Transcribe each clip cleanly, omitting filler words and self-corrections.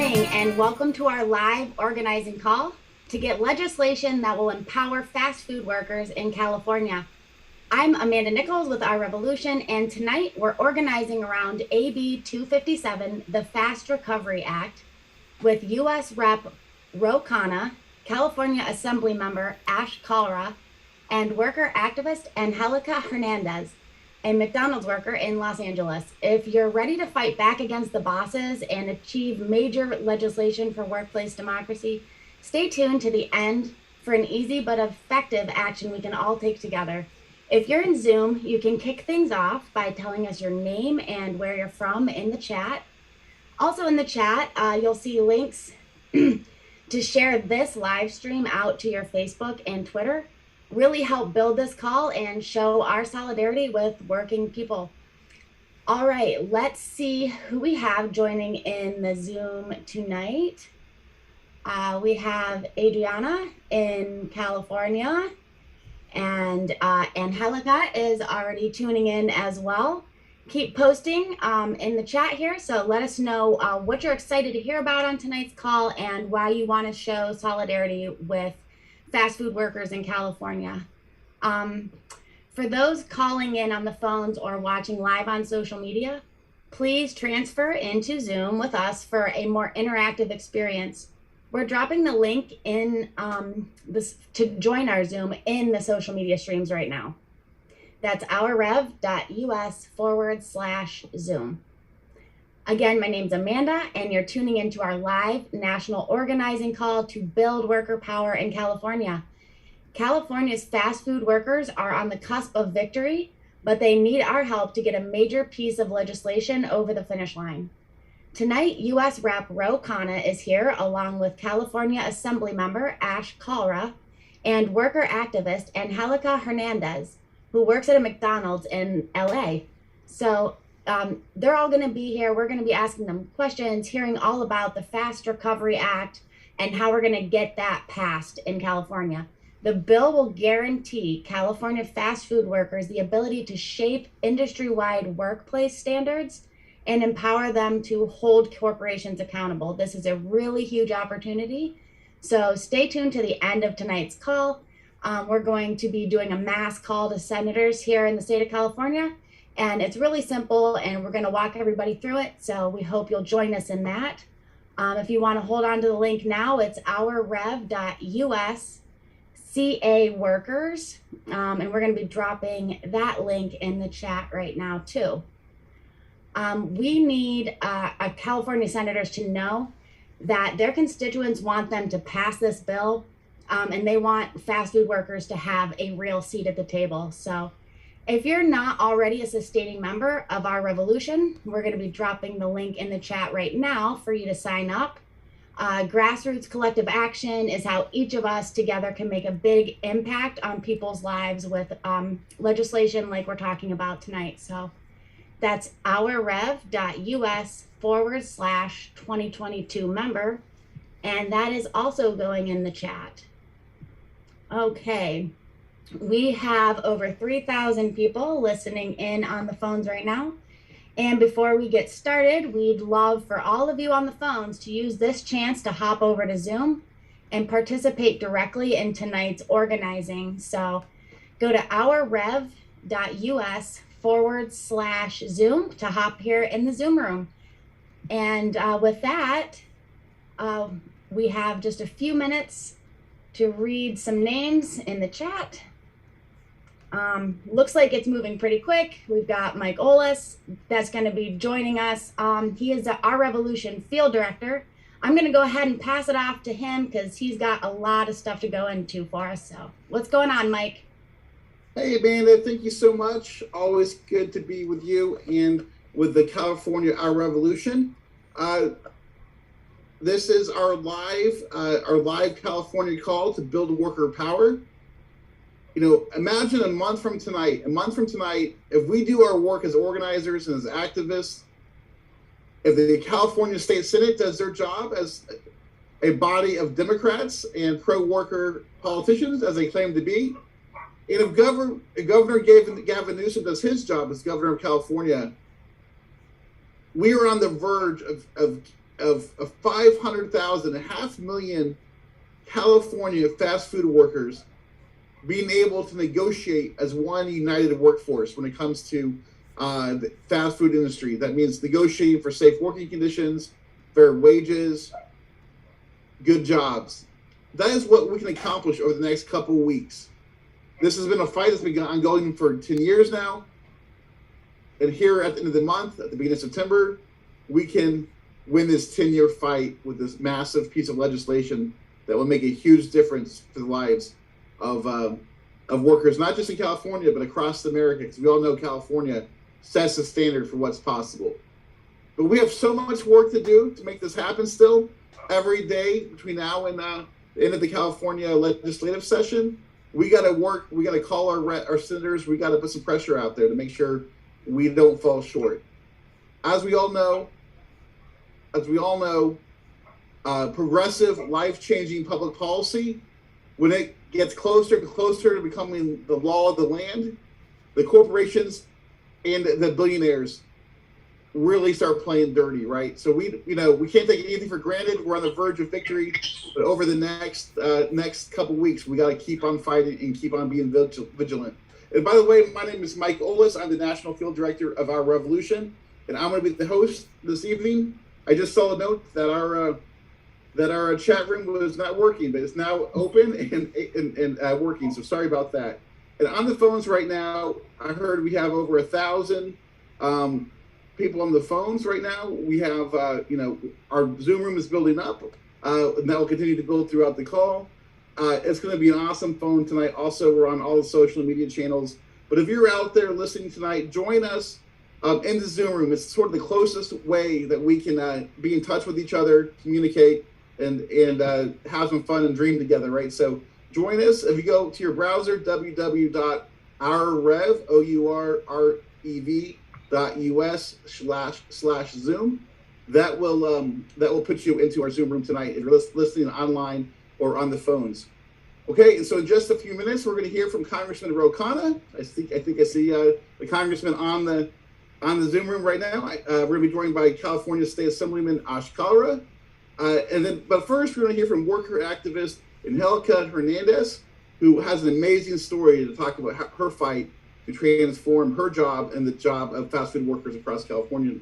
morning and welcome to our live organizing call to get legislation that will empower fast food workers in California. I'm Amanda Nichols with Our Revolution, and tonight we're organizing around AB 257, the Fast Recovery Act, with U.S. Rep. Khanna, California Assembly Member Kalra, and worker activist Angelica Hernandez, a McDonald's worker in Los Angeles. If you're ready to fight back against the bosses and achieve major legislation for workplace democracy, stay tuned to the end for an easy but effective action we can all take together. If you're in Zoom, you can kick things off by telling us your name and where you're from in the chat. Also in the chat, you'll see links to share this live stream out to your Facebook and Twitter. Really help build this call and show our solidarity with working people. All right, let's see who we have joining in the Zoom tonight. We have Adriana in California, and Angelica is already tuning in as well. Keep posting in the chat here, so let us know what you're excited to hear about on tonight's call and why you want to show solidarity with fast food workers in California. For those calling in on the phones or watching live on social media, please transfer into Zoom with us for a more interactive experience. We're dropping the link in to join our Zoom in the social media streams right now. That's ourrev.us/Zoom. Again, my name's Amanda, and you're tuning into our live national organizing call to build worker power in California. California's fast food workers are on the cusp of victory, but they need our help to get a major piece of legislation over the finish line. Tonight, U.S. Rep. Khanna is here, along with California Assembly Member Kalra and worker activist Angelica Hernandez, who works at a McDonald's in LA. So they're all going to be here. We're going to be asking them questions, hearing all about the Fast Recovery Act and how we're going to get that passed in California. The bill will guarantee California fast food workers the ability to shape industry-wide workplace standards and empower them to hold corporations accountable. This is a really huge opportunity. So stay tuned to the end of tonight's call. We're going to be doing a mass call to senators here in the state of California. And it's really simple, and we're going to walk everybody through it. So we hope you'll join us in that. If you want to hold on to the link now, it's ourrev.us/CA workers. And we're going to be dropping that link in the chat right now, too. We need California senators to know that their constituents want them to pass this bill, and they want fast food workers to have a real seat at the table. So if you're not already a sustaining member of Our Revolution, we're going to be dropping the link in the chat right now for you to sign up. Grassroots collective action is how each of us together can make a big impact on people's lives with legislation like we're talking about tonight. So that's ourrev.us/2022 member. And that is also going in the chat. Okay. We have over 3,000 people listening in on the phones right now. And before we get started, we'd love for all of you on the phones to use this chance to hop over to Zoom and participate directly in tonight's organizing. So go to ourrev.us/Zoom to hop here in the Zoom room. And with that, we have just a few minutes to read some names in the chat. Looks like it's moving pretty quick. We've got Mike Olis that's going to be joining us. He is Our Revolution Field Director. I'm going to go ahead and pass it off to him because he's got a lot of stuff to go into for us. So what's going on, Mike? Hey, Amanda, thank you so much. Always good to be with you and with the California Our Revolution. This is our live California call to build worker power. You know, imagine a month from tonight, if we do our work as organizers and as activists, if the California State Senate does their job as a body of Democrats and pro-worker politicians, as they claim to be, and if Governor Gavin Newsom does his job as governor of California, we are on the verge of of 500,000, 500,000 California fast food workers being able to negotiate as one united workforce when it comes to the fast food industry. That means negotiating for safe working conditions, fair wages, good jobs. That is what we can accomplish over the next couple of weeks. This has been a fight that's been ongoing for 10 years now. And here at the end of the month, at the beginning of September, we can win this 10-year fight with this massive piece of legislation that will make a huge difference for the lives of workers, not just in California, but across America, because we all know California sets the standard for what's possible. But we have so much work to do to make this happen still. Every day between now and the end of the California legislative session, we got to work, we got to call our senators, we got to put some pressure out there to make sure we don't fall short. As we all know, progressive, life-changing public policy, when it gets closer and closer to becoming the law of the land, the corporations and the billionaires really start playing dirty, right? So we can't take anything for granted. We're on the verge of victory, but over the next couple weeks, we got to keep on fighting and keep on being vigilant. And by the way, my name is Mike Olis. I'm the National Field Director of Our Revolution, and I'm going to be the host this evening. I just saw a note that our chat room was not working, but it's now open and working. So sorry about that. And on the phones right now, I heard we have over 1,000 people on the phones right now. We have, our Zoom room is building up, and that will continue to build throughout the call. It's going to be an awesome phone tonight. Also, we're on all the social media channels. But if you're out there listening tonight, join us in the Zoom room. It's sort of the closest way that we can be in touch with each other, communicate, and have some fun and dream together, right? So join us. If you go to your browser, www.ourrev.us/Zoom, that will put you into our Zoom room tonight if you're listening online or on the phones. Okay, and so in just a few minutes, we're going to hear from Congressman Khanna. I think I see the congressman on the Zoom room right now. We're going to be joined by California State Assemblyman Asha Kalra. But first, we're going to hear from worker activist Angelica Hernandez, who has an amazing story to talk about her fight to transform her job and the job of fast food workers across California.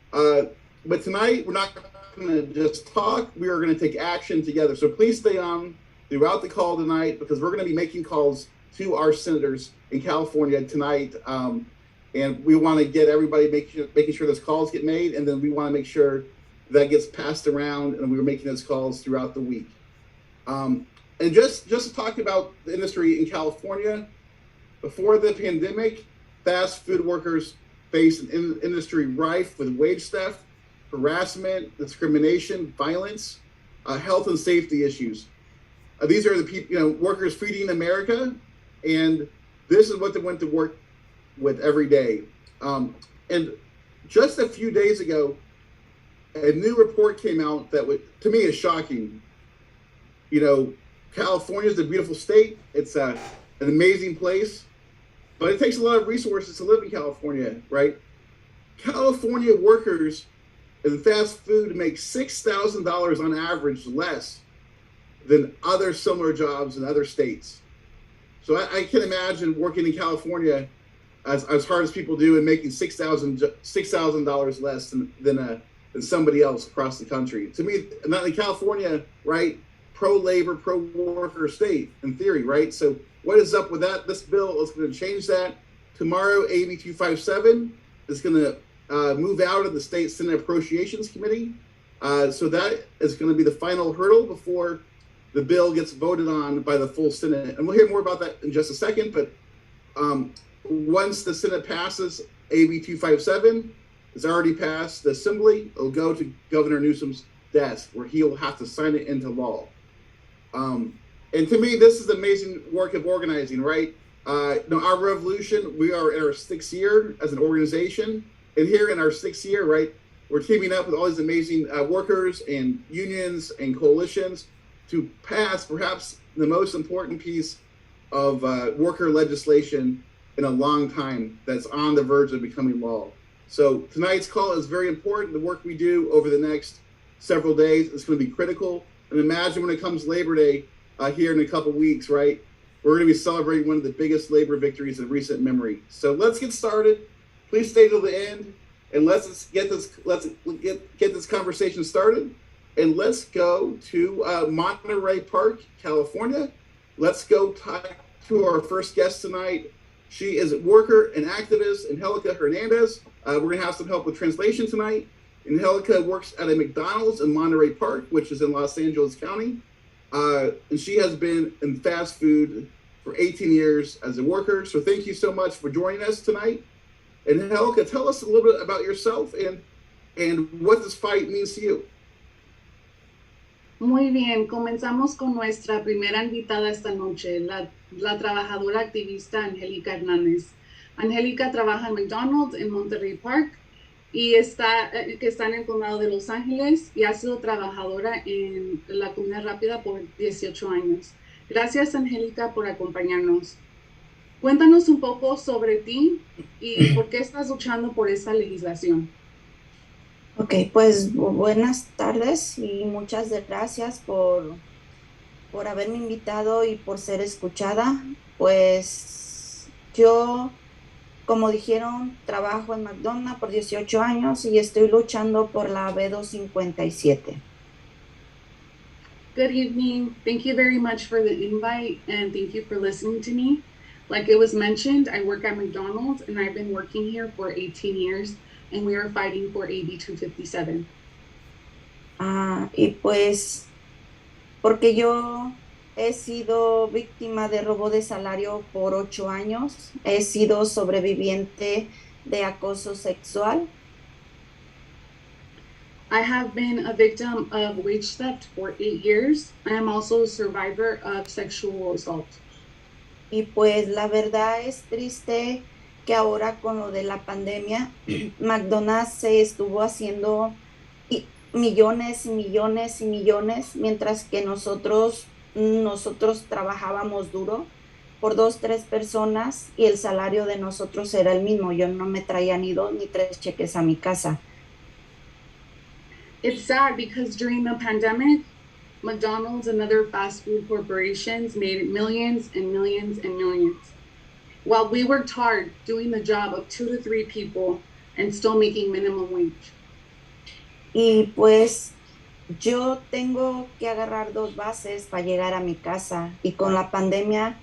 But tonight, we're not going to just talk. We are going to take action together. So please stay on throughout the call tonight, because we're going to be making calls to our senators in California tonight. And we want to get everybody making sure those calls get made. And then we want to make sure that gets passed around, and we were making those calls throughout the week. And just to talk about the industry in California, before the pandemic, fast food workers faced an industry rife with wage theft, harassment, discrimination, violence, health and safety issues. These are the people, workers feeding America, and this is what they went to work with every day. And just a few days ago, a new report came out that to me is shocking. California is a beautiful state. It's an amazing place, but it takes a lot of resources to live in California, right? California workers in fast food make $6,000 on average less than other similar jobs in other states. So I can imagine working in California as hard as people do and making $6,000 less than somebody else across the country. To me, not in California, right? Pro-labor, pro-worker state, in theory, right? So what is up with that? This bill is going to change that. Tomorrow, AB 257 is going to move out of the State Senate Appropriations Committee. So that is going to be the final hurdle before the bill gets voted on by the full Senate. And we'll hear more about that in just a second. But once the Senate passes AB 257, it's already passed the Assembly, it'll go to Governor Newsom's desk, where he'll have to sign it into law. And to me, this is amazing work of organizing, right? Our revolution, we are in our 6th year as an organization. And here in our 6th year, right, we're teaming up with all these amazing workers and unions and coalitions to pass perhaps the most important piece of worker legislation in a long time that's on the verge of becoming law. So tonight's call is very important. The work we do over the next several days is going to be critical. And imagine when it comes Labor Day here in a couple weeks, right? We're going to be celebrating one of the biggest labor victories in recent memory. So let's get started. Please stay till the end, and let's get this conversation started. And let's go to Monterey Park, California. Let's go talk to our first guest tonight. She is a worker and activist, Angelica Hernandez. We're going to have some help with translation tonight. Angelica works at a McDonald's in Monterey Park, which is in Los Angeles County. And she has been in fast food for 18 years as a worker. So thank you so much for joining us tonight. And Angelica, tell us a little bit about yourself and what this fight means to you. Muy bien, comenzamos con nuestra primera invitada esta noche, la trabajadora activista Angelica Hernandez. Angelica trabaja en McDonald's en Monterey Park que está en el condado de Los Ángeles, y ha sido trabajadora en la comida rápida por 18 años. Gracias, Angelica, por acompañarnos. Cuéntanos un poco sobre ti y por qué estás luchando por esta legislación. Ok, pues buenas tardes y muchas gracias por haberme invitado y por ser escuchada. Pues yo, como dijeron, trabajo en McDonald's por 18 años y estoy luchando por la B257. Good evening. Thank you very much for the invite, and thank you for listening to me. Like it was mentioned, I work at McDonald's and I've been working here for 18 years. And we are fighting for AB 257. Y pues, porque yo he sido víctima de robo de salario por 8 años, he sido sobreviviente de acoso sexual. I have been a victim of wage theft for 8 years. I am also a survivor of sexual assault. Y pues la verdad es triste que ahora con lo de la pandemia, McDonald's se estuvo haciendo millones y millones y millones, mientras que nosotros trabajábamos duro por 2, 3 personas y el salario de nosotros era el mismo. Yo no me traía ni 2 ni 3 cheques a mi casa. It's sad because during the pandemic, McDonald's and other fast food corporations made millions and millions and millions, while we worked hard doing the job of 2 to 3 people and still making minimum wage. Y pues yo tengo que agarrar 2 buses para llegar a mi casa, y con la pandemia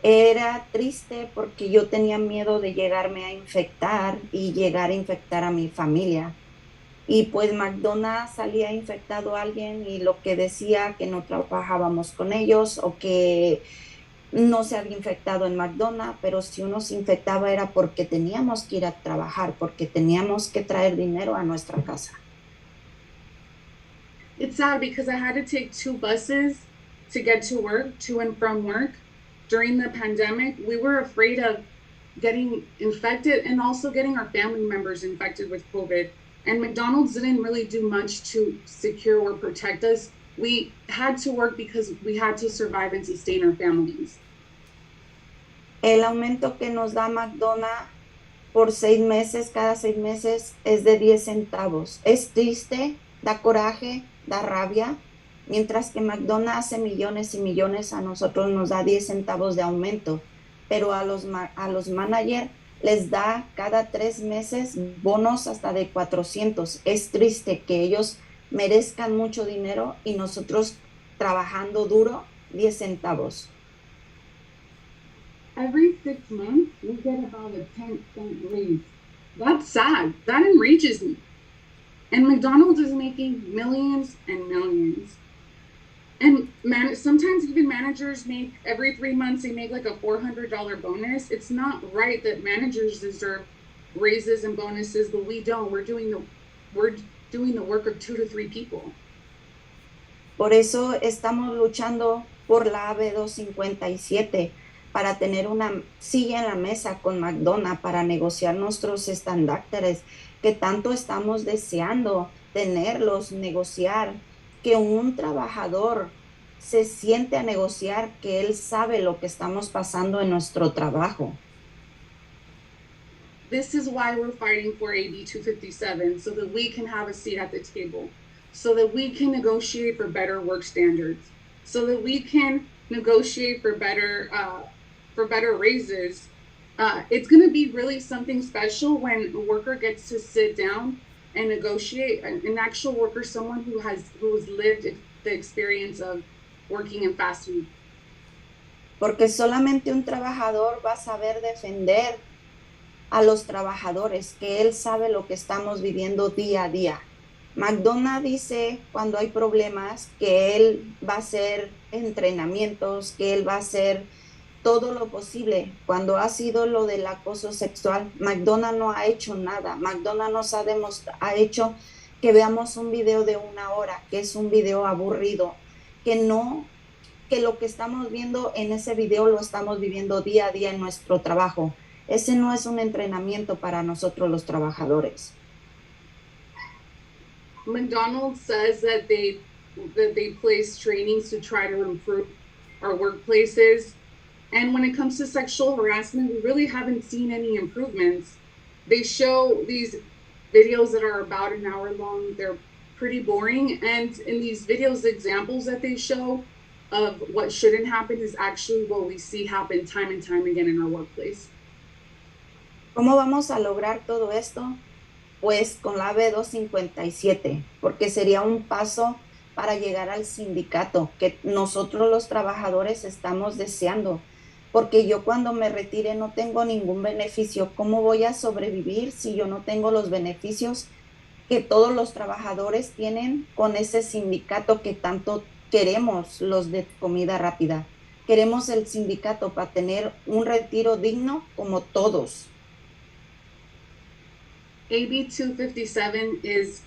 era triste porque yo tenía miedo de llegarme a infectar y llegar a infectar a mi familia. Y pues McDonald's salía infectado a alguien y lo que decía que no trabajábamos con ellos o que no se había infectado en McDonald's, pero si uno se infectaba era porque teníamos que ir a trabajar, porque teníamos que traer dinero a nuestra casa. It's sad because I had to take 2 buses to get to work, to and from work. During the pandemic, we were afraid of getting infected and also getting our family members infected with COVID. And McDonald's didn't really do much to secure or protect us. We had to work because we had to survive and sustain our families. El aumento que nos da McDonald's por 6 meses, cada 6 meses, es de 10 centavos. Es triste, da coraje, da rabia. Mientras que McDonald's hace millones y millones, a nosotros nos da 10 centavos de aumento. Pero a los managers les da cada 3 meses bonos hasta de 400. Es triste que ellos merezcan mucho dinero y nosotros trabajando duro 10 centavos. Every 6 months, we get about a 10-cent raise. That's sad. That enrages me. And McDonald's is making millions and millions. And sometimes even managers make, every 3 months, they make like a $400 bonus. It's not right that managers deserve raises and bonuses, but we don't. We're doing the work of 2 to 3 people. Por eso estamos luchando por la AB257, para tener una silla en la mesa con McDonald's, para negociar nuestros estándares que tanto estamos deseando tenerlos, negociar, que un trabajador se siente a negociar, que él sabe lo que estamos pasando en nuestro trabajo. This is why we're fighting for AB 257, so that we can have a seat at the table, so that we can negotiate for better work standards, so that we can negotiate for better raises. It's going to be really something special when a worker gets to sit down and negotiate. An actual worker, someone who has lived the experience of working in fast food. Porque solamente un trabajador va a saber defender a los trabajadores, que él sabe lo que estamos viviendo día a día. McDonald's dice cuando hay problemas que él va a hacer entrenamientos, que él va a hacer todo lo posible. Cuando ha sido lo del acoso sexual, McDonald's no ha hecho nada. McDonald's nos ha hecho que veamos un video de 1 hora, que es un video aburrido, que lo que estamos viendo en ese video lo estamos viviendo día a día en nuestro trabajo. Ese no es un entrenamiento para nosotros los trabajadores. McDonald's says that they place trainings to try to improve our workplaces. And when it comes to sexual harassment, we really haven't seen any improvements. They show these videos that are about an hour long. They're pretty boring. And in these videos, the examples that they show of what shouldn't happen is actually what we see happen time and time again in our workplace. ¿Cómo vamos a lograr todo esto? Pues con la AB257, porque sería un paso para llegar al sindicato que nosotros los trabajadores estamos deseando. Porque yo cuando me retire no tengo ningún beneficio. ¿Cómo voy a sobrevivir si yo no tengo los beneficios que todos los trabajadores tienen con ese sindicato que tanto queremos, los de comida rápida? Queremos el sindicato para tener un retiro digno como todos. AB 257 is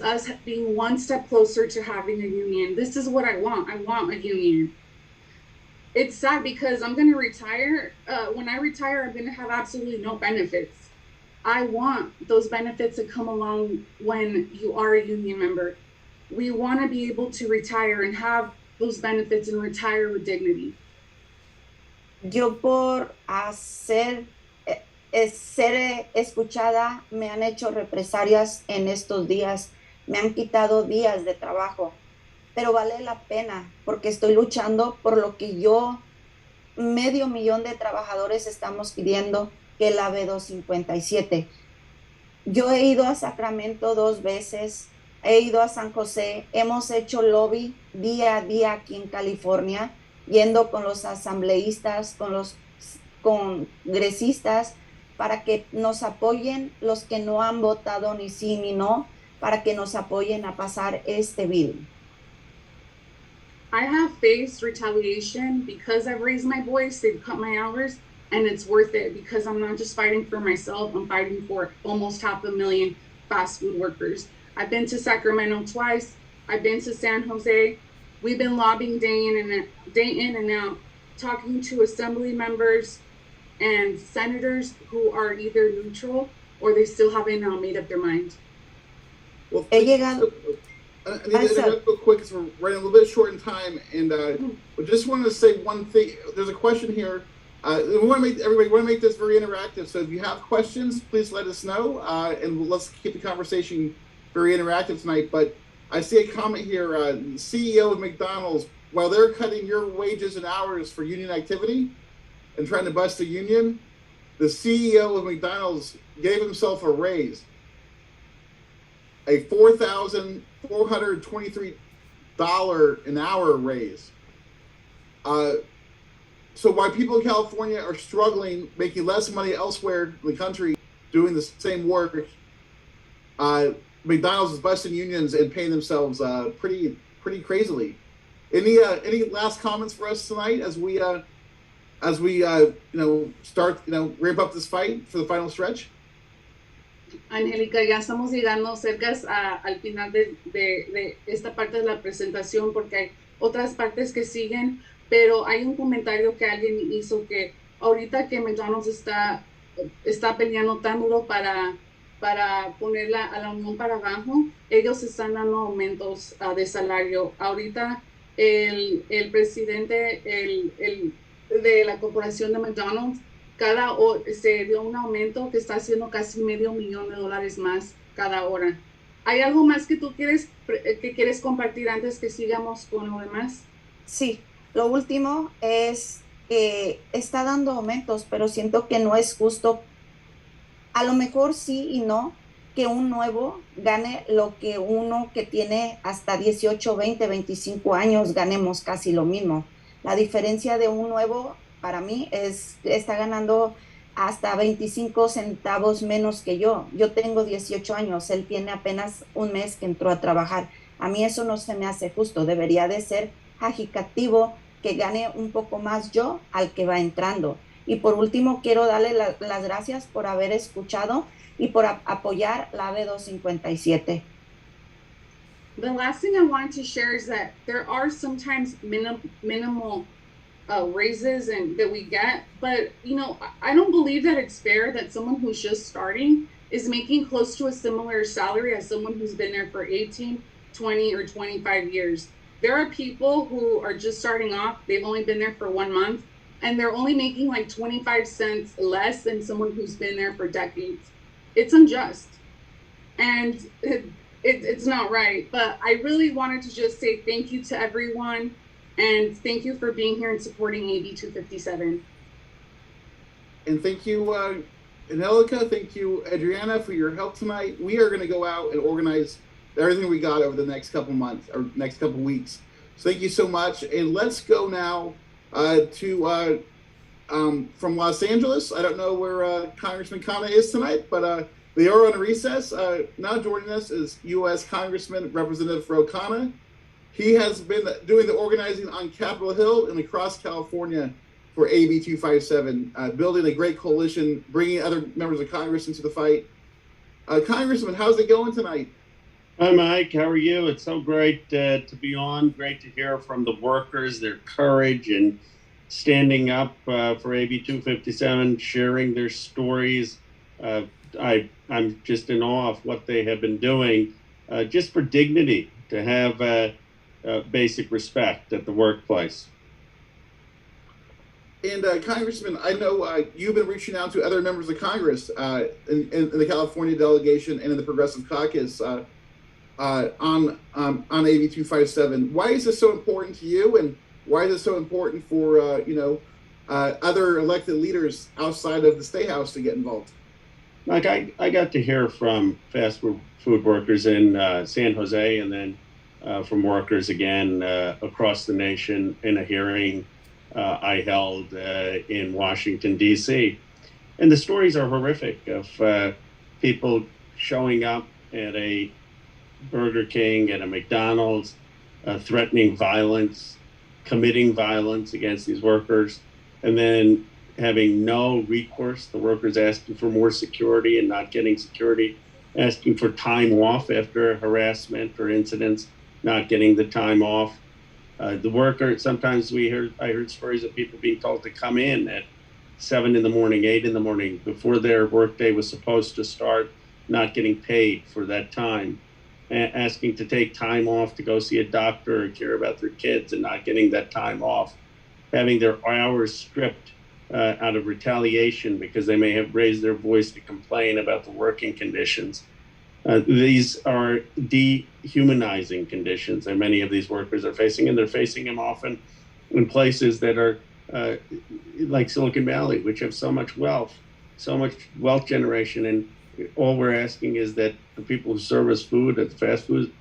us being one step closer to having a union. This is what I want. I want a union. It's sad because I'm going to retire. When I retire, I'm going to have absolutely no benefits. I want those benefits to come along when you are a union member. We want to be able to retire and have those benefits and retire with dignity. Yo por ser escuchada me han hecho represalias en estos días, me han quitado días de trabajo, pero vale la pena porque estoy luchando por lo que 500,000 de trabajadores estamos pidiendo, que la B257. Yo he ido a Sacramento 2 veces, he ido a San José, hemos hecho lobby día a día aquí en California, yendo con los asambleístas, con los congresistas, para que nos apoyen los que no han votado ni sí ni no, para que nos apoyen a pasar este bill. I have faced retaliation because I've raised my voice, they've cut my hours, and it's worth it because I'm not just fighting for myself, I'm fighting for almost 500,000 fast food workers. I've been to Sacramento twice, I've been to San Jose. We've been lobbying day in and out, talking to assembly members and senators who are either neutral or they still haven't made up their mind. Well, I need to interrupt real quick because we're running a little bit short in time, and we just wanted to say one thing. There's a question here. We want to make this very interactive. So if you have questions, please let us know, and let's keep the conversation very interactive tonight. But I see a comment here. CEO of McDonald's, while they're cutting your wages and hours for union activity and trying to bust the union, the CEO of McDonald's gave himself a raise, a $4,423 an hour raise. So while people in California are struggling, making less money elsewhere in the country, doing the same work, McDonald's is busting unions and paying themselves pretty crazily. Any last comments for us tonight as we start ramp up this fight for the final stretch? Angelica, ya estamos llegando cerca al final de esta parte de la presentación porque hay otras partes que siguen, pero hay un comentario que alguien hizo que ahorita que McDonald's está peleando tan duro para poner a la unión para abajo, ellos están dando aumentos de salario. Ahorita el presidente de la corporación de McDonald's se dio un aumento que está haciendo casi $500,000 más cada hora. ¿Hay algo más que tú quieres compartir antes que sigamos con lo demás? Sí, lo último es que está dando aumentos, pero siento que no es justo. A lo mejor sí y no, que un nuevo gane lo que uno que tiene hasta 18, 20, 25 años ganemos casi lo mismo. La diferencia de un nuevo para mí es está ganando hasta 25 centavos menos que yo. Yo tengo 18 años, él tiene apenas un mes que entró a trabajar. A mí eso no se me hace justo, debería de ser agitativo que gane un poco más yo al que va entrando. Y por último, quiero darle las gracias por haber escuchado y por apoyar la AB257. The last thing I want to share is that there are sometimes minimal raises and that we get, but I don't believe that it's fair that someone who's just starting is making close to a similar salary as someone who's been there for 18, 20, or 25 years. There are people who are just starting off, they've only been there for 1 month, and they're only making like 25 cents less than someone who's been there for decades. It's unjust. And it's not right. But I really wanted to just say thank you to everyone, and thank you for being here and supporting AB 257. And thank you, Angelica. Thank you, Adriana, for your help tonight. We are going to go out and organize everything we got over the next couple months or next couple weeks. So thank you so much. And let's go now to from Los Angeles. I don't know where Congressman Khanna is tonight, but they are on recess. Now joining us is U.S. Congressman Representative Khanna. He has been doing the organizing on Capitol Hill and across California for AB 257, building a great coalition, bringing other members of Congress into the fight. Congressman, how's it going tonight? Hi, Mike. How are you? It's so great to be on. Great to hear from the workers, their courage and standing up for AB 257, sharing their stories. I'm just in awe of what they have been doing just for dignity, to have basic respect at the workplace. And Congressman, I know you've been reaching out to other members of Congress in the California delegation and in the Progressive Caucus on AB 257. Why is this so important to you, and why is it so important for other elected leaders outside of the State House to get involved? Like I got to hear from fast food workers in San Jose, and then from workers again across the nation in a hearing I held in Washington, D.C. And the stories are horrific of people showing up at a Burger King, at a McDonald's, threatening violence, committing violence against these workers, and then having no recourse. The workers asking for more security and not getting security, asking for time off after harassment or incidents, not getting the time off. The worker, sometimes I heard stories of people being told to come in at 7 in the morning, 8 in the morning, before their workday was supposed to start, not getting paid for that time, asking to take time off to go see a doctor or care about their kids and not getting that time off, having their hours stripped out of retaliation because they may have raised their voice to complain about the working conditions. These are dehumanizing conditions that many of these workers are facing, and they're facing them often in places that are like Silicon Valley, which have so much wealth generation. And all we're asking is that the people who serve us food at the fast food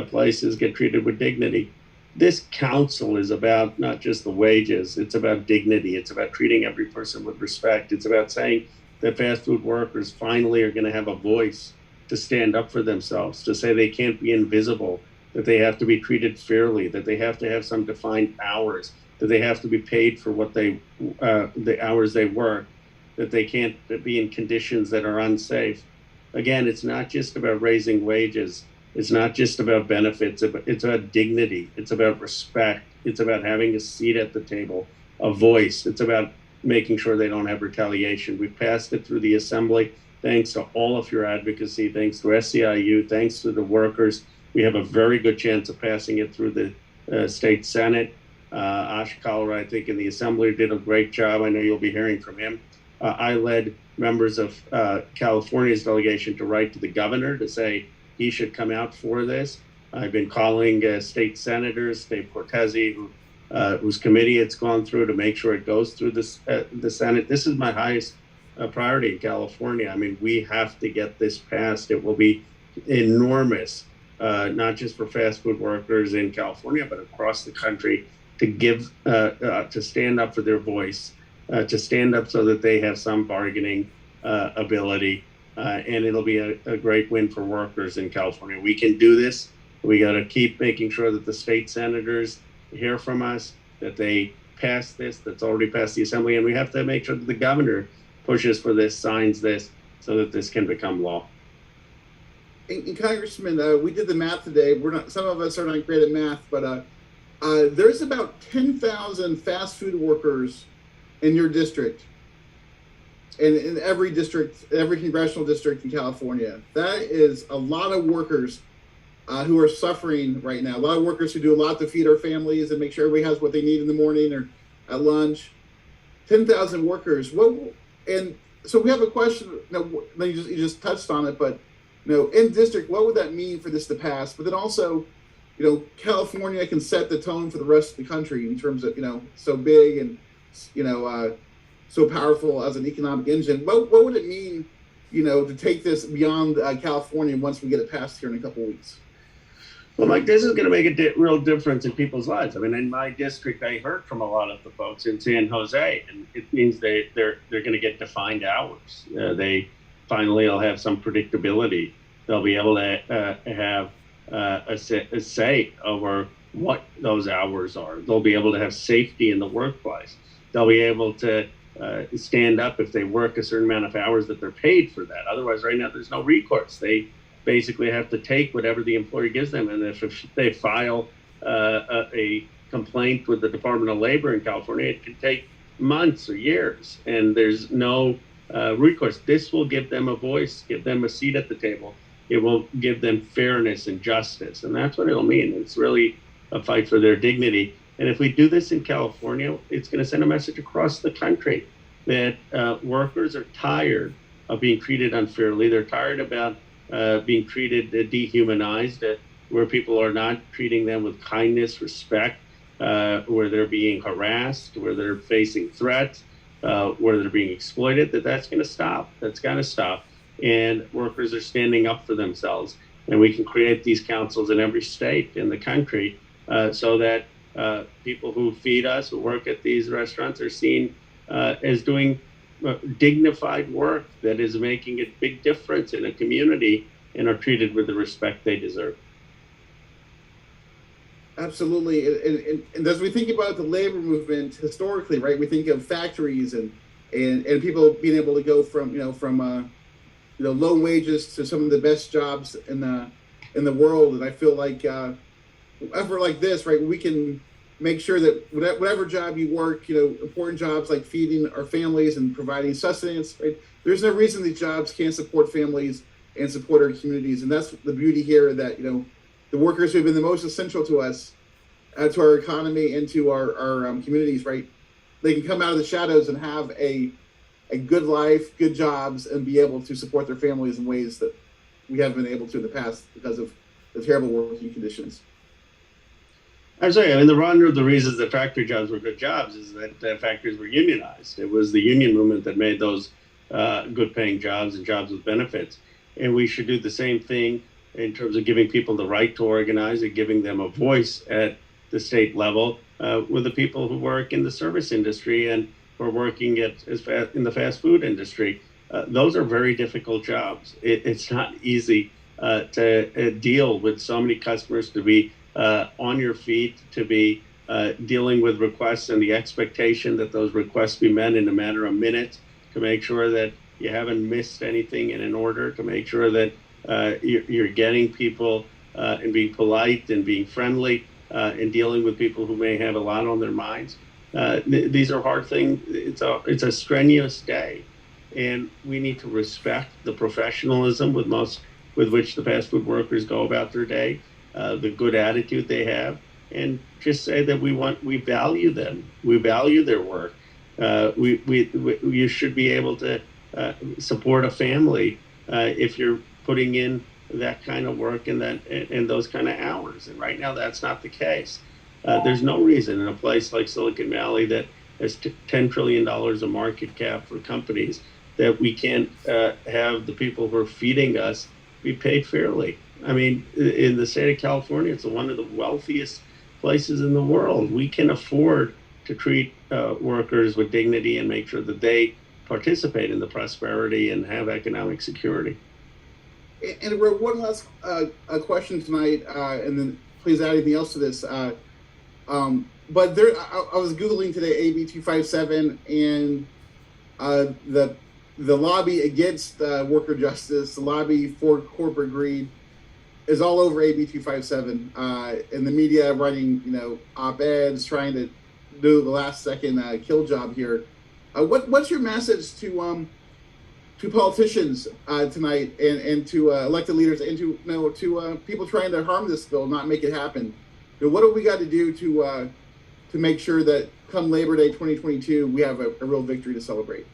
places get treated with dignity. This council is about not just the wages, it's about dignity. It's about treating every person with respect. It's about saying that fast food workers finally are going to have a voice to stand up for themselves, to say they can't be invisible, that they have to be treated fairly, that they have to have some defined hours, that they have to be paid for what the hours they work, that they can't be in conditions that are unsafe. Again, it's not just about raising wages. It's not just about benefits. It's about dignity. It's about respect. It's about having a seat at the table, a voice. It's about making sure they don't have retaliation. We passed it through the assembly. Thanks to all of your advocacy, thanks to SEIU, thanks to the workers. We have a very good chance of passing it through the state Senate. Asha, Kalra, I think in the assembly did a great job. I know you'll be hearing from him I led members of California's delegation to write to the governor to say he should come out for this. I've been calling state senators, Dave Cortese, whose committee it's gone through, to make sure it goes through the Senate. This is my highest priority in California. I mean, we have to get this passed. It will be enormous, not just for fast food workers in California, but across the country, to stand up for their voice, to stand up so that they have some bargaining ability. And it'll be a great win for workers in California. We can do this. We got to keep making sure that the state senators hear from us, that they pass this, that's already passed the assembly, and we have to make sure that the governor pushes for this, signs this, so that this can become law. And Congressman, we did the math today. Some of us are not great at math, but there's about 10,000 fast food workers in your district, and in every district, every congressional district in California. That is a lot of workers who are suffering right now. A lot of workers who do a lot to feed our families and make sure everybody has what they need in the morning or at lunch. 10,000 workers. And so we have a question. You just touched on it, but in district, what would that mean for this to pass? But then also, California can set the tone for the rest of the country in terms of so big and so powerful as an economic engine. What would it mean, to take this beyond California once we get it passed here in a couple of weeks? Well, Mike, this is going to make a real difference in people's lives. I mean, in my district, I heard from a lot of the folks in San Jose, and it means they're going to get defined hours. They finally will have some predictability. They'll be able to have a say over what those hours are. They'll be able to have safety in the workplace. They'll be able to stand up if they work a certain amount of hours, that they're paid for that. Otherwise, right now, there's no recourse. They basically have to take whatever the employer gives them. And if they file a complaint with the Department of Labor in California, it can take months or years, and there's no recourse. This will give them a voice, give them a seat at the table. It will give them fairness and justice. And that's what it'll mean. It's really a fight for their dignity. And if we do this in California, it's going to send a message across the country that workers are tired of being treated unfairly. They're tired about being treated dehumanized, where people are not treating them with kindness, respect, where they're being harassed, where they're facing threats, where they're being exploited. That's going to stop. That's got to stop. And workers are standing up for themselves. And we can create these councils in every state in the country so that people who feed us, who work at these restaurants, are seen as doing dignified work that is making a big difference in a community and are treated with the respect they deserve. Absolutely. And as we think about the labor movement historically, right, we think of factories and people being able to go from low wages to some of the best jobs in the world. And I feel like effort like this, right, we can make sure that whatever job you work, important jobs like feeding our families and providing sustenance, right? There's no reason these jobs can't support families and support our communities. And that's the beauty here, that, the workers who have been the most essential to us, to our economy and to our communities, right? They can come out of the shadows and have a good life, good jobs, and be able to support their families in ways that we haven't been able to in the past because of the terrible working conditions. Absolutely. I mean, one of the reasons that factory jobs were good jobs is that factories were unionized. It was the union movement that made those good paying jobs and jobs with benefits. And we should do the same thing in terms of giving people the right to organize and giving them a voice at the state level with the people who work in the service industry and who are working in the fast food industry. Those are very difficult jobs. It's not easy to deal with so many customers, to be on your feet, to be dealing with requests and the expectation that those requests be met in a matter of minutes, to make sure that you haven't missed anything in an order, to make sure that you're getting people and being polite and being friendly and dealing with people who may have a lot on their minds. These are hard things. It's a strenuous day, and we need to respect the professionalism with which the fast food workers go about their day, the good attitude they have, and just say that we value them. We value their work, You should be able to support a family if you're putting in that kind of work and those kind of hours. And right now, that's not the case. There's no reason in a place like Silicon Valley that has $10 trillion of market cap for companies that we can't have the people who are feeding us be paid fairly. I mean, in the state of California, it's one of the wealthiest places in the world. We can afford to treat workers with dignity and make sure that they participate in the prosperity and have economic security. And one last question tonight, and then please add anything else to this. But there, I was Googling today AB 257 and the lobby against worker justice, the lobby for corporate greed, is all over AB 257. And the media running, op-eds, trying to do the last second kill job here. What's your message to politicians tonight and to elected leaders and to people trying to harm this bill, not make it happen? What do we got to do to make sure that come Labor Day 2022 we have a real victory to celebrate?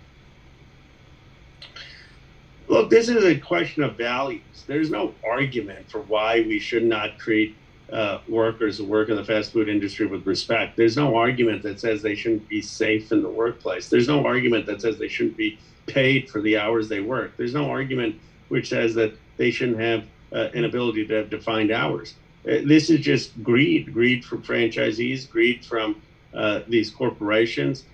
Look, this is a question of values. There's no argument for why we should not treat workers who work in the fast food industry with respect. There's no argument that says they shouldn't be safe in the workplace. There's no argument that says they shouldn't be paid for the hours they work. There's no argument which says that they shouldn't have an ability to have defined hours. This is just greed from franchisees, greed from these corporations.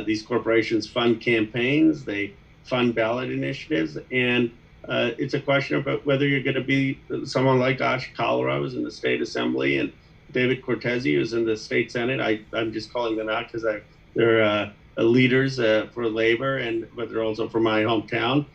These corporations fund campaigns, they fund ballot initiatives, and it's a question about whether you're going to be someone like Asha, Kalra, who's in the state assembly, and David Cortese, who's in the state senate. I'm just calling them out because they're leaders for labor, but they're also from my hometown,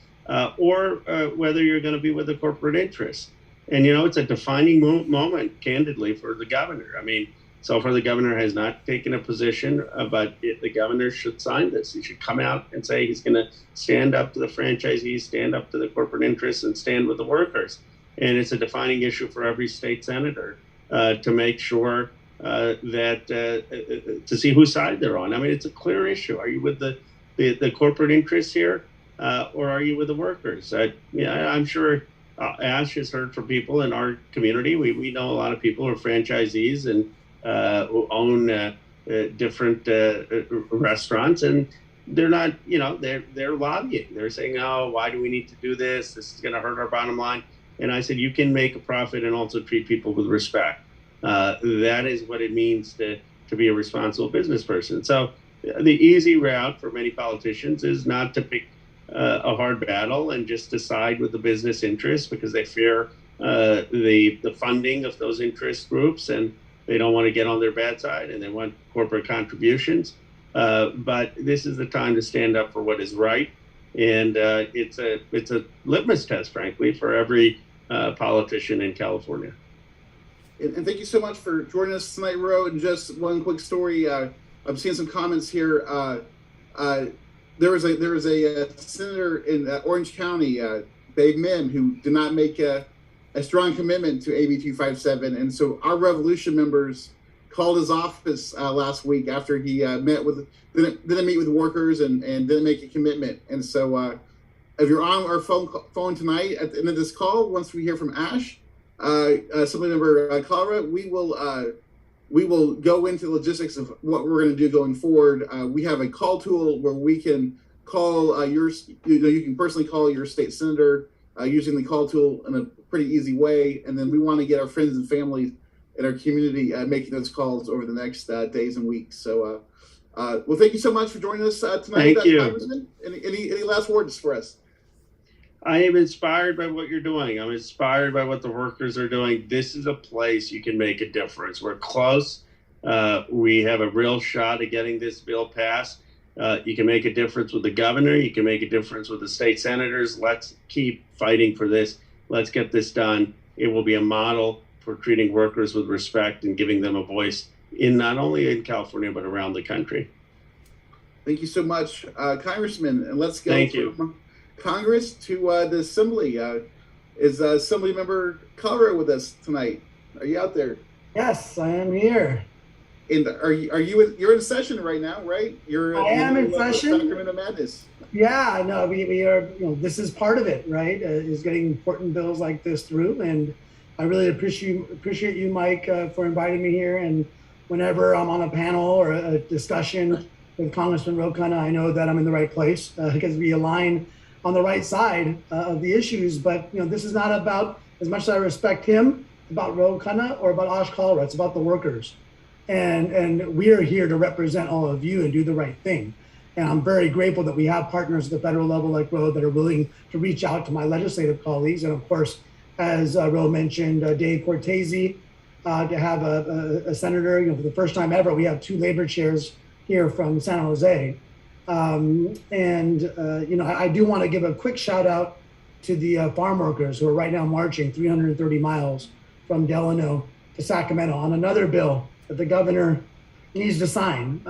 or whether you're going to be with the corporate interests. And, it's a defining moment, candidly, for the governor. I mean, so far the governor has not taken a position, but the governor should sign this. He should come out and say he's going to stand up to the franchisees, stand up to the corporate interests, and stand with the workers. And it's a defining issue for every state senator to make sure that to see whose side they're on. I mean, it's a clear issue. Are you with the corporate interests here, or are you with the workers? I'm sure Ash has heard from people in our community. We know a lot of people who are franchisees and who own different restaurants, and they're not, they're lobbying. They're saying, oh, why do we need to do this? This is going to hurt our bottom line. And I said, you can make a profit and also treat people with respect. That is what it means to be a responsible business person. So the easy route for many politicians is not to pick a hard battle and just decide with the business interests because they fear the funding of those interest groups, and they don't want to get on their bad side, and they want corporate contributions. But this is the time to stand up for what is right, and it's a litmus test, frankly, for every politician in California. And thank you so much for joining us tonight, Ro. And just one quick story. I'm seeing some comments here. There was a senator in Orange County, Babe Mim, who did not make a strong commitment to AB 257, and so our Revolution members called his office last week after he didn't meet with workers and didn't make a commitment. And so, if you're on our phone tonight at the end of this call, once we hear from Ash, Assembly Member Kalra, we will go into logistics of what we're going to do going forward. We have a call tool where we can call you can personally call your state senator using the call tool in a pretty easy way. And then we want to get our friends and families in our community making those calls over the next days and weeks. So, well, thank you so much for joining us tonight. Thank you. Congressman. Any last words for us? I am inspired by what you're doing. I'm inspired by what the workers are doing. This is a place you can make a difference. We're close. We have a real shot at getting this bill passed. You can make a difference with the governor. You can make a difference with the state senators. Let's keep fighting for this. Let's get this done. It will be a model for treating workers with respect and giving them a voice in not only in California, but around the country. Thank you so much, Congressman. And let's go Thank from you. Congress to the Assembly. Is Assembly Member Kalra with us tonight? Are you out there? Yes, I am here. And you're in session right now, right? I am in session. Sacramento Madness. Yeah, no, we are. This is part of it, right? Is getting important bills like this through, and I really appreciate you, Mike, for inviting me here. And whenever I'm on a panel or a discussion with Congressman Khanna, I know that I'm in the right place because we align on the right side of the issues. But this is not about, as much as I respect him, about Khanna or about Kalra. It's about the workers, and we are here to represent all of you and do the right thing. And I'm very grateful that we have partners at the federal level like Ro that are willing to reach out to my legislative colleagues. And of course, as Ro mentioned, Dave Cortese, to have a senator, for the first time ever, we have 2 labor chairs here from San Jose. I do want to give a quick shout out to the farm workers who are right now marching 330 miles from Delano to Sacramento on another bill that the governor needs to sign.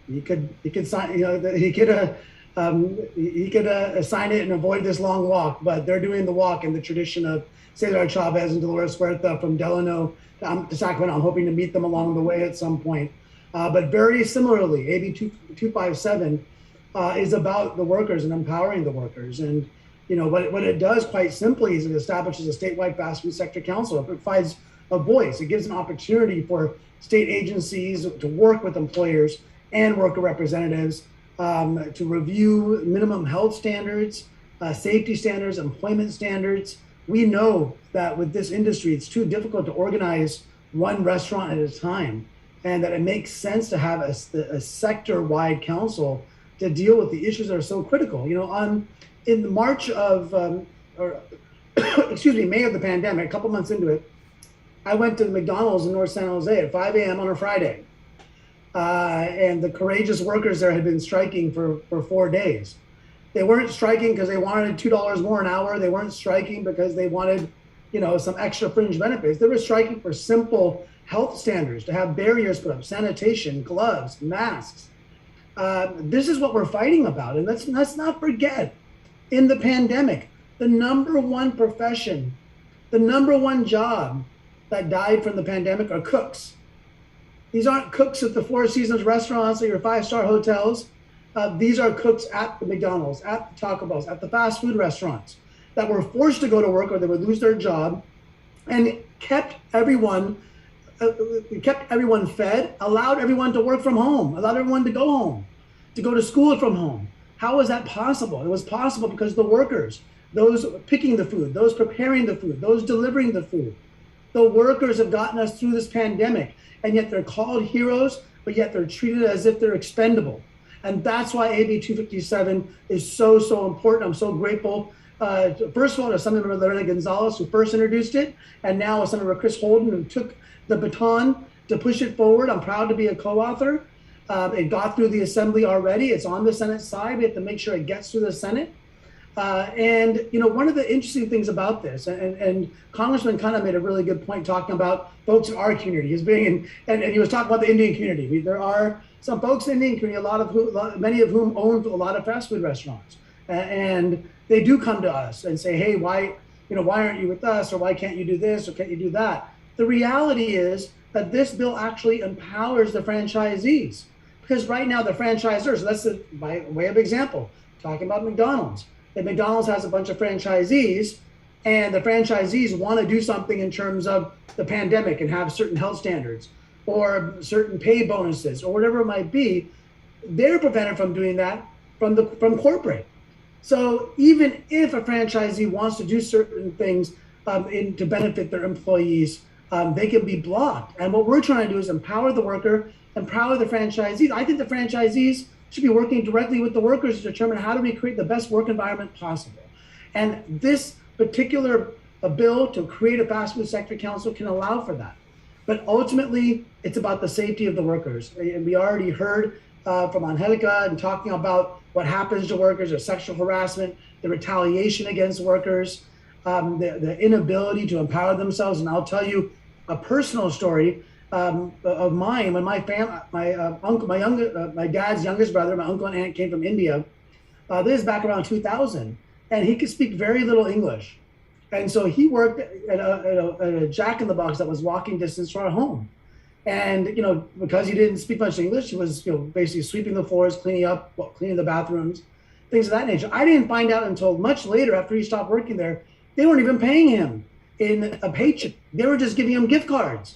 He could sign, he could sign it and avoid this long walk, but they're doing the walk in the tradition of Cesar Chavez and Dolores Huerta from Delano to Sacramento. I'm hoping to meet them along the way at some point. But very similarly, AB 257 is about the workers and empowering the workers. And what it does quite simply is it establishes a statewide fast food sector council. It provides a voice. It gives an opportunity for state agencies to work with employers and worker representatives to review minimum health standards, safety standards, employment standards. We know that with this industry, it's too difficult to organize one restaurant at a time, and that it makes sense to have a sector-wide council to deal with the issues that are so critical. In March of, May of the pandemic, a couple months into it, I went to the McDonald's in North San Jose at 5 a.m. on a Friday. And the courageous workers there had been striking for 4 days. They weren't striking because they wanted $2 more an hour. They weren't striking because they wanted, some extra fringe benefits. They were striking for simple health standards, to have barriers put up, sanitation, gloves, masks. This is what we're fighting about. And let's not forget, in the pandemic, the number one profession, the number one job that died from the pandemic are cooks. These aren't cooks at the Four Seasons restaurants or your 5-star hotels. These are cooks at the McDonald's, at the Taco Bells, at the fast food restaurants that were forced to go to work or they would lose their job, and kept everyone fed, allowed everyone to work from home, allowed everyone to go home, to go to school from home. How was that possible? It was possible because the workers, those picking the food, those preparing the food, those delivering the food, the workers have gotten us through this pandemic. And yet they're called heroes, but yet they're treated as if they're expendable. And that's why AB 257 is so, so important. I'm so grateful, first of all, to Senator Lorena Gonzalez, who first introduced it, and now Senator Chris Holden, who took the baton to push it forward. I'm proud to be a co-author. It got through the Assembly already. It's on the Senate side. We have to make sure it gets through the Senate. One of the interesting things about this, and Congressman Khanna made a really good point talking about folks in our community as being, and he was talking about the Indian community. There are some folks in the Indian community, many of whom own a lot of fast food restaurants, and they do come to us and say, hey, why aren't you with us, or why can't you do this, or can't you do that? The reality is that this bill actually empowers the franchisees, because right now the franchisors, by way of example, talking about McDonald's. That McDonald's has a bunch of franchisees, and the franchisees want to do something in terms of the pandemic and have certain health standards or certain pay bonuses or whatever it might be. They're prevented from doing that from corporate. So even if a franchisee wants to do certain things to benefit their employees, they can be blocked. And what we're trying to do is empower the worker, empower the franchisees. I think the franchisees should be working directly with the workers to determine how do we create the best work environment possible. And this particular bill to create a fast food sector council can allow for that. But ultimately, it's about the safety of the workers. And we already heard from Angelica and talking about what happens to workers, or sexual harassment, the retaliation against workers, the inability to empower themselves. And I'll tell you a personal story of mine. When my dad's youngest brother, my uncle and aunt, came from India. This is back around 2000, and he could speak very little English, and so he worked at a Jack in the Box that was walking distance from our home. And, because he didn't speak much English, he was, basically sweeping the floors, cleaning the bathrooms, things of that nature. I didn't find out until much later, after he stopped working there, they weren't even paying him in a paycheck. They were just giving him gift cards.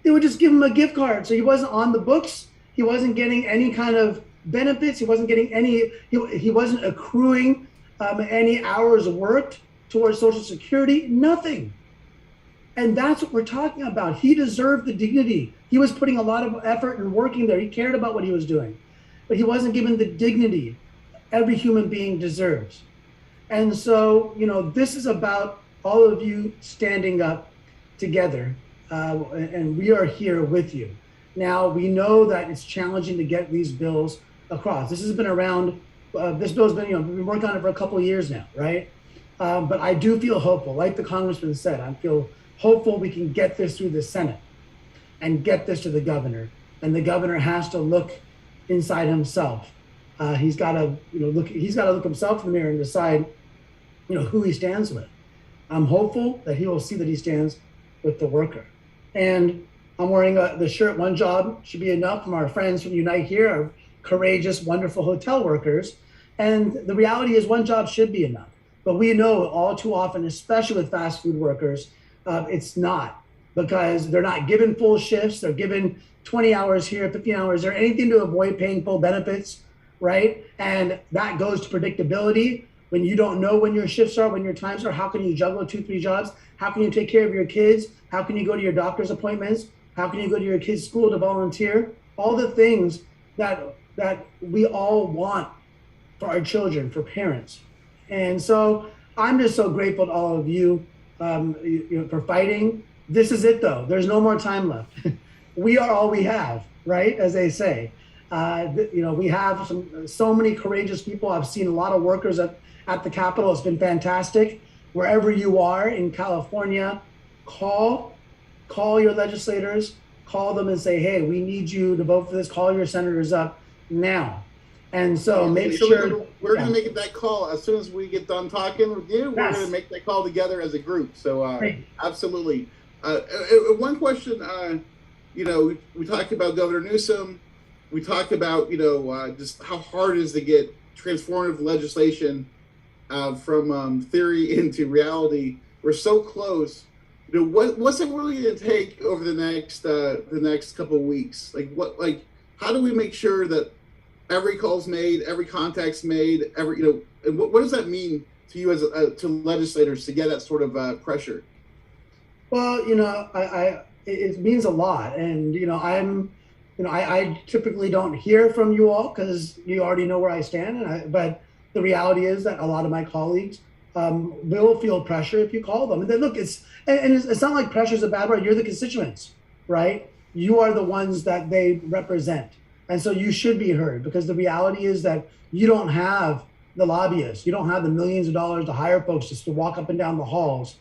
They would just give him a gift card. So he wasn't on the books. He wasn't getting any kind of benefits. He wasn't getting he wasn't accruing any hours worked towards Social Security, nothing. And that's what we're talking about. He deserved the dignity. He was putting a lot of effort and working there. He cared about what he was doing, but he wasn't given the dignity every human being deserves. And so, this is about all of you standing up together, and we are here with you. Now, we know that it's challenging to get these bills across. This has been around, this bill's been, we've been working on it for a couple of years now, right? But I do feel hopeful. Like the congressman said, I feel hopeful we can get this through the Senate and get this to the governor. And the governor has to look inside himself. He's got to, look himself in the mirror and decide, who he stands with. I'm hopeful that he will see that he stands with the worker. And I'm wearing the shirt, "One job should be enough," from our friends from Unite Here, our courageous, wonderful hotel workers. And the reality is one job should be enough. But we know all too often, especially with fast food workers, it's not, because they're not given full shifts. They're given 20 hours here, 15 hours there, anything to avoid paying full benefits, right? And that goes to predictability. When you don't know when your shifts are, when your times are, how can you juggle 2-3 jobs? How can you take care of your kids? How can you go to your doctor's appointments? How can you go to your kids' school to volunteer? All the things that we all want for our children, for parents. And so I'm just so grateful to all of you, for fighting. This is it, though. There's no more time left. We are all we have, right? As they say. We have so many courageous people. I've seen a lot of workers at the Capitol. It's been fantastic. Wherever you are in California, call your legislators, call them and say, hey, we need you to vote for this. Call your senators up now. And so make sure we're going to make that call as soon as we get done talking with you. We're going to make that call together as a group. So absolutely. One question, we talked about Governor Newsom. We talked about, just how hard it is to get transformative legislation from theory into reality. We're so close. What's it really going to take over the next couple of weeks? How do we make sure that every call's made, every contact's made, and what does that mean to you as to legislators to get that sort of pressure? Well, it means a lot, and I typically don't hear from you all because you already know where I stand. But the reality is that a lot of my colleagues will feel pressure if you call them. And then look, it's not like pressure is a bad word. You're the constituents, right? You are the ones that they represent. And so you should be heard, because the reality is that you don't have the lobbyists. You don't have the millions of dollars to hire folks just to walk up and down the halls.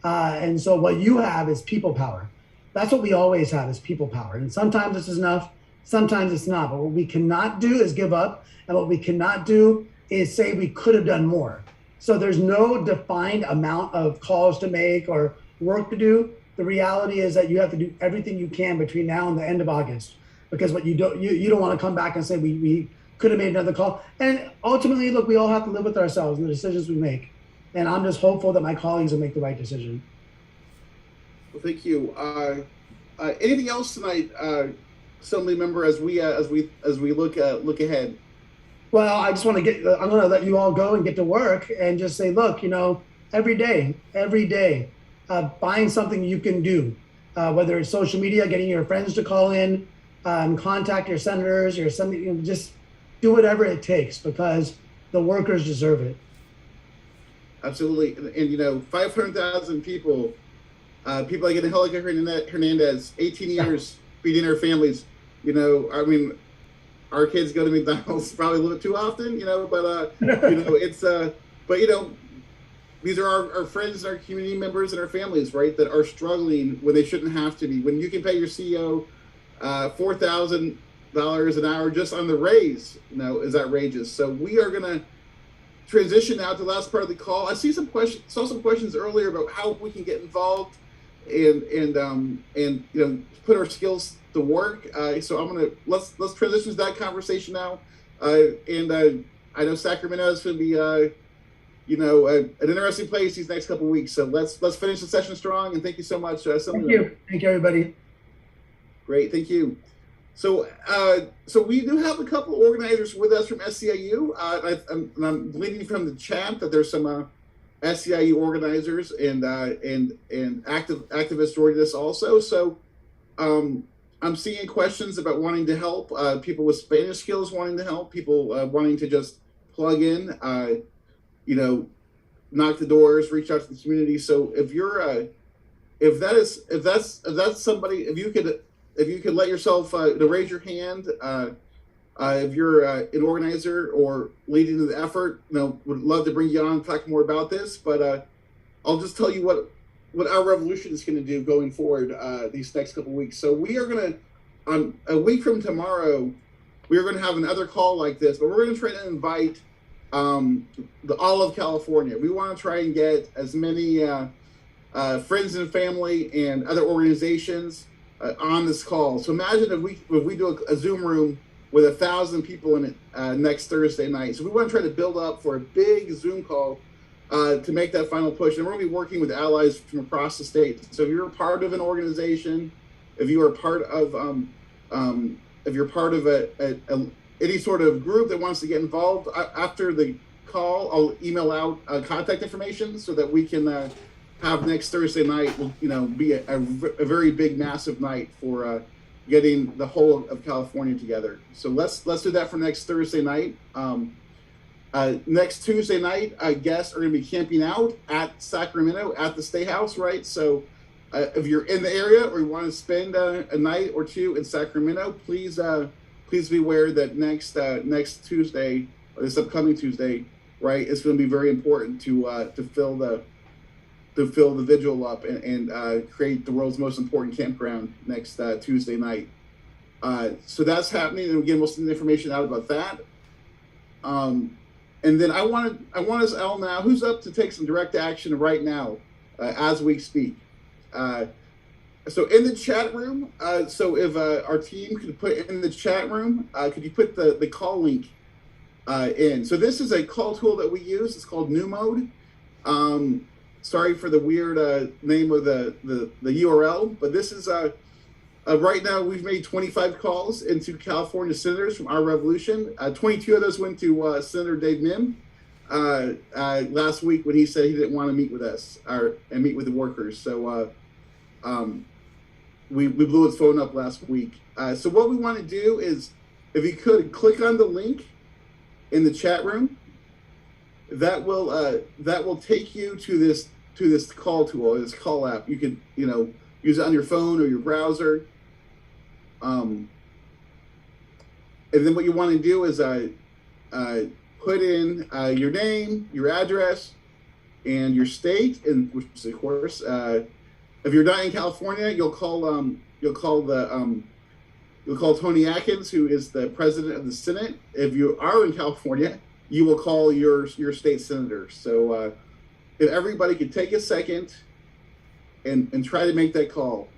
And so what you have is people power. That's what we always have, is people power. And sometimes this is enough, sometimes it's not. But what we cannot do is give up. And what we cannot do is say we could have done more. So there's no defined amount of calls to make or work to do. The reality is that you have to do everything you can between now and the end of August. Because what you don't want to come back and say we could have made another call. And ultimately, look, we all have to live with ourselves and the decisions we make. And I'm just hopeful that my colleagues will make the right decision. Well, thank you. Anything else tonight, Assembly Member, as we look ahead? Well, I just want to I'm going to let you all go and get to work and just say, look, every day, find something you can do, whether it's social media, getting your friends to call in, contact your senators or something, just do whatever it takes, because the workers deserve it. Absolutely. And 500,000 people like Angelica Hernandez, 18 years feeding our families. Our kids go to McDonald's probably a little bit too often, these are our friends and our community members and our families, right, that are struggling when they shouldn't have to be. When you can pay your CEO $4,000 an hour just on the raise, is outrageous. So we are going to transition now to the last part of the call. I saw some questions earlier about how we can get involved. and put our skills to work. So let's transition to that conversation now. I know Sacramento is going to be an interesting place these next couple of weeks. So let's finish the session strong. And thank you so much. Thank you, everybody. Great, thank you. So we do have a couple organizers with us from SCIU. I'm gleaning from the chat that there's some SCIU organizers and activists joining us also. So I'm seeing questions about wanting to help, people with Spanish skills wanting to help, people wanting to just plug in, knock the doors, reach out to the community. So if that's somebody, if you could let yourself raise your hand, if you're an organizer or leading the effort, would love to bring you on and talk more about this. But I'll just tell you what our revolution is going to do going forward these next couple of weeks. So we are going to, a week from tomorrow, we are going to have another call like this, but we're going to try to invite all of California. We want to try and get as many friends and family and other organizations on this call. So imagine if we do a Zoom room with 1,000 people in it next Thursday night. So we want to try to build up for a big Zoom call to make that final push. And we're going to be working with allies from across the state. So if you're part of an organization, if you are part of, if you're part of any sort of group that wants to get involved, after the call, I'll email out contact information so that we can have next Thursday night will be a very big, massive night for getting the whole of California together. So let's do that for next Thursday night. Next Tuesday night, guests are going to be camping out at Sacramento at the State House, right? So if you're in the area or you want to spend a night or two in Sacramento, please be aware that next Tuesday, or this upcoming Tuesday, right, it's going to be very important to fill the vigil up and create the world's most important campground next Tuesday night. So that's happening, and again, we'll send information out about that. And then I want us, Al, now, who's up to take some direct action right now as we speak? So in the chat room, so if our team could put in the chat room, could you put the call link in? So this is a call tool that we use. It's called New Mode. Sorry for the weird name of the URL, but this is right now we've made 25 calls into California senators from our revolution. 22 of those went to Senator Dave Nim last week when he said he didn't want to meet with us and meet with the workers. So we blew his phone up last week. So what we want to do is, if you could click on the link in the chat room, that will take you to this call tool, this call app. You can use it on your phone or your browser. And then what you want to do is put in your name, your address, and your state, and which is, of course, if you're not in California, you'll call Tony Atkins, who is the president of the Senate. If you are in California, you will call your state senator. So if everybody could take a second and try to make that call.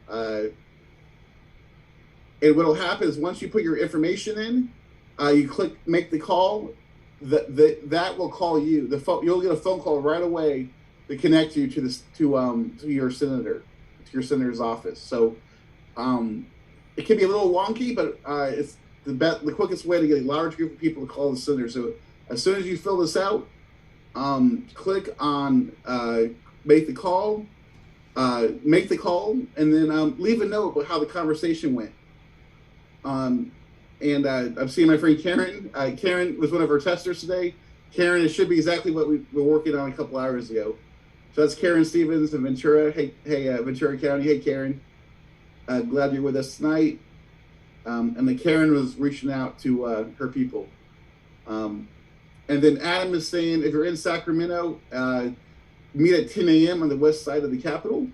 And what will happen is once you put your information in, you click make the call, that will call you. You'll get a phone call right away to connect you to your senator, to your senator's office. So it can be a little wonky, but it's the quickest way to get a large group of people to call the senator. So as soon as you fill this out, click on make the call, and then leave a note about how the conversation went. And I'm seeing my friend Karen. Karen was one of our testers today. Karen, it should be exactly what we were working on a couple hours ago. So that's Karen Stevens in Ventura. Hey, Ventura County. Hey, Karen. Glad you're with us tonight. And then Karen was reaching out to her people. And then Adam is saying, if you're in Sacramento, meet at 10 a.m. on the west side of the Capitol.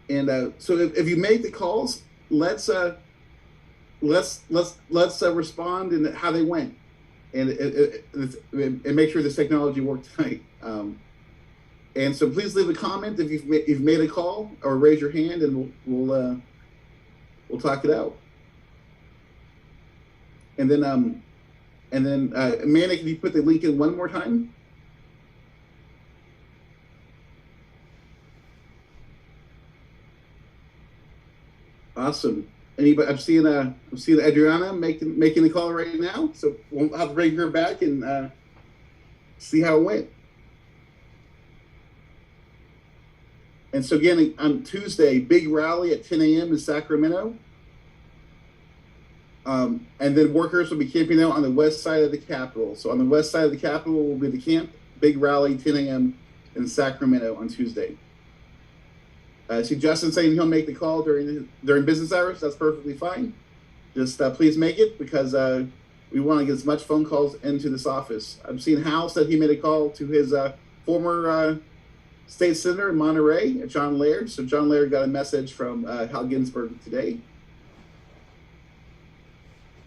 And so if you make the calls, let's respond and how they went, and make sure this technology worked tonight. And so please leave a comment if you've made a call, or raise your hand, and we'll talk it out. And then Amanda, can you put the link in one more time? Awesome. Anybody? I'm seeing Adriana making the call right now, so we'll have to bring her back and see how it went. And so again, on Tuesday, big rally at 10 a.m. in Sacramento. And then workers will be camping out on the west side of the Capitol. So on the west side of the Capitol will be the camp, big rally, 10 a.m. in Sacramento on Tuesday. See Justin saying he'll make the call during business hours. That's perfectly fine. Just please make it, because we want to get as much phone calls into this office. I've seen Hal said he made a call to his former state senator in Monterey, John Laird. So John Laird got a message from Hal Ginsburg today.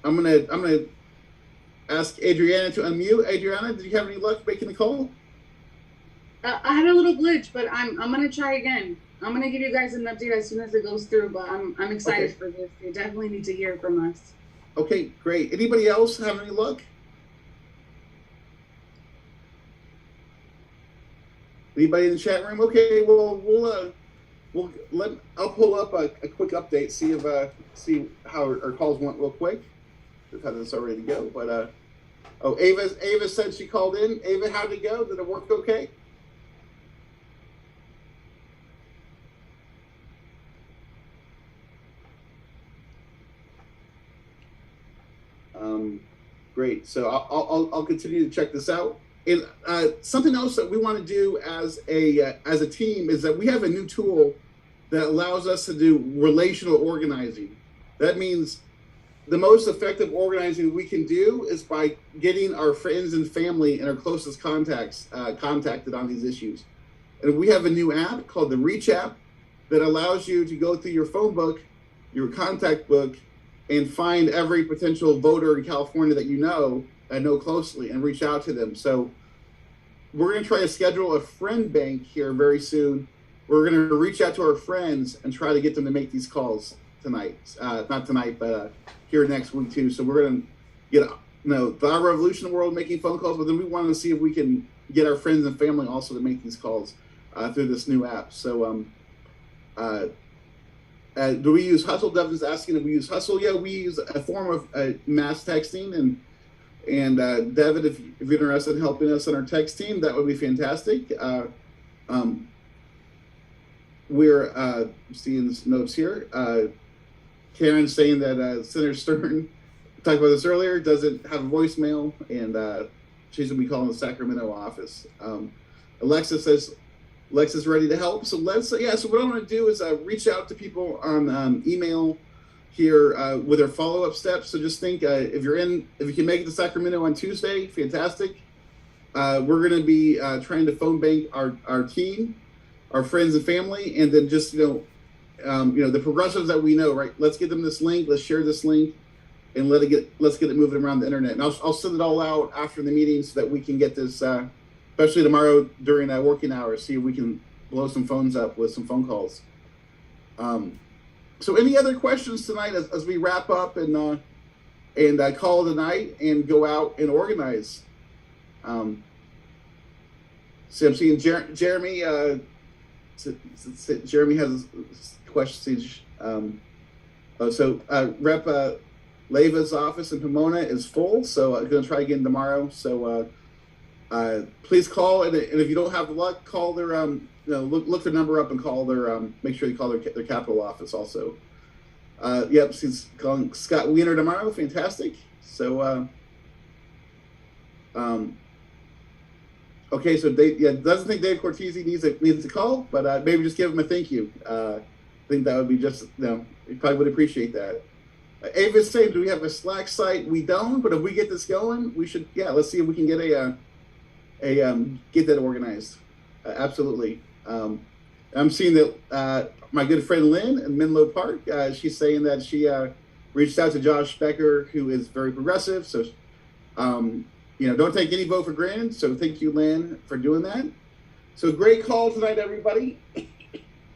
I'm gonna ask Adriana to unmute. Adriana, did you have any luck making the call? I had a little glitch, but I'm gonna try again. I'm gonna give you guys an update as soon as it goes through. But I'm excited for this. You definitely need to hear from us. Okay, great. Anybody else have any luck? Anybody in the chat room? Okay, well I'll pull up a quick update, see how our calls went real quick. Just had this all ready to go, but Ava said she called in. Ava, how'd it go? Did it work okay? Great. So I'll continue to check this out. And something else that we want to do as a team is that we have a new tool that allows us to do relational organizing. That means the most effective organizing we can do is by getting our friends and family and our closest contacts contacted on these issues. And we have a new app called the Reach app that allows you to go through your phone book, your contact book, and find every potential voter in California that you know closely and reach out to them. So we're going to try to schedule a friend bank here very soon. We're going to reach out to our friends and try to get them to make these calls tonight. Not tonight, but here next week too. So we're going to get the Our Revolution world making phone calls, but then we want to see if we can get our friends and family also to make these calls through this new app. So do we use Hustle? Devin's asking if we use Hustle. Yeah, we use a form of mass texting, and Devin, if you're interested in helping us on our text team, that would be fantastic. We're seeing some notes here. Karen's saying that Senator Stern, talked about this earlier, doesn't have a voicemail, and she's going to be calling the Sacramento office. Alexa says Alexa's ready to help. So so what I'm going to do is reach out to people on email here with our follow-up steps. So just think, if you can make it to Sacramento on Tuesday, fantastic. We're going to be trying to phone bank our team, our friends and family, and then just the progressives that we know, right? Let's get them this link. Let's share this link, and let's get it moving around the internet. And I'll send it all out after the meeting so that we can get this, especially tomorrow during working hours, see if we can blow some phones up with some phone calls. So any other questions tonight as we wrap up and call it a night and go out and organize? So I'm seeing Jeremy. Jeremy has questions. Rep Leiva's office in Pomona is full, so I'm going to try again tomorrow. So please call, and if you don't have the luck, call their look their number up and call their make sure you call their capital office also. Yep, she's calling Scott Wiener tomorrow. Fantastic. So okay, so doesn't think Dave Cortese needs a call, but maybe just give him a thank you. I think that would be just he probably would appreciate that. Ava's saying, do we have a Slack site? We don't, but if we get this going, we should. Yeah, let's see if we can get get that organized. Absolutely. I'm seeing that my good friend Lynn in Menlo Park, she's saying that she reached out to Josh Becker, who is very progressive. So, don't take any vote for granted. So thank you, Lynn, for doing that. So great call tonight, everybody.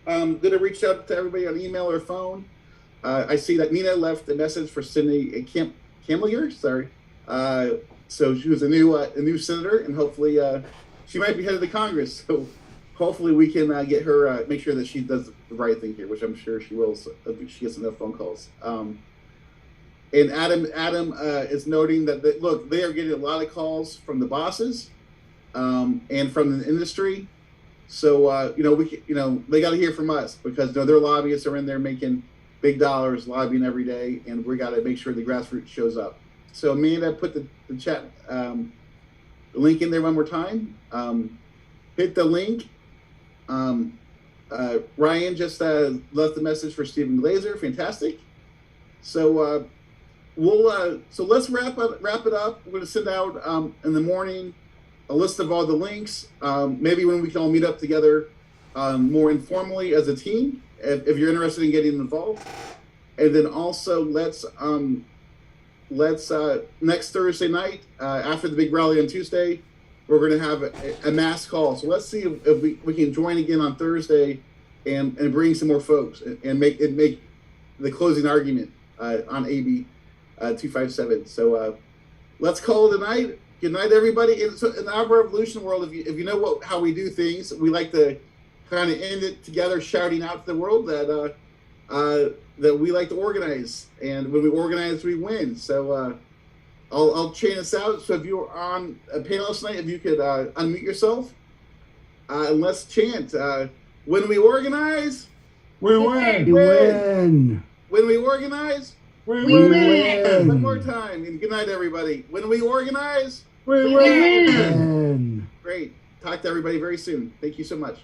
Going to reach out to everybody on email or phone. I see that Nina left a message for Cindy Camelier. Sorry. So she was a new senator, and hopefully she might be headed to Congress. So hopefully we can get her, make sure that she does the right thing here, which I'm sure she will. So she gets enough phone calls. And Adam is noting that look, they are getting a lot of calls from the bosses and from the industry. So they got to hear from us because their lobbyists are in there making big dollars, lobbying every day, and we got to make sure the grassroots shows up. So Amanda, put the chat link in there one more time. Hit the link. Ryan just left the message for Stephen Glazer. Fantastic. So so let's wrap it up. We're going to send out in the morning a list of all the links. Maybe when we can all meet up together more informally as a team, if you're interested in getting involved. And then also let's next Thursday night after the big rally on Tuesday, we're going to have a mass call. So let's see if we can join again on Thursday and bring some more folks and make the closing argument on AB 257. So let's call it a night. Good night, everybody. And so in our revolution world, if you know how we do things, we like to kind of end it together, shouting out to the world that we like to organize, and when we organize, we win. So I'll chain us out. So if you're on a panel tonight, if you could unmute yourself, and let's chant. When we organize, we win. We win. When we organize, We win. win. one more time. And good night, everybody. When we organize, We We win. win. Win. great. Talk to everybody very soon. Thank you so much.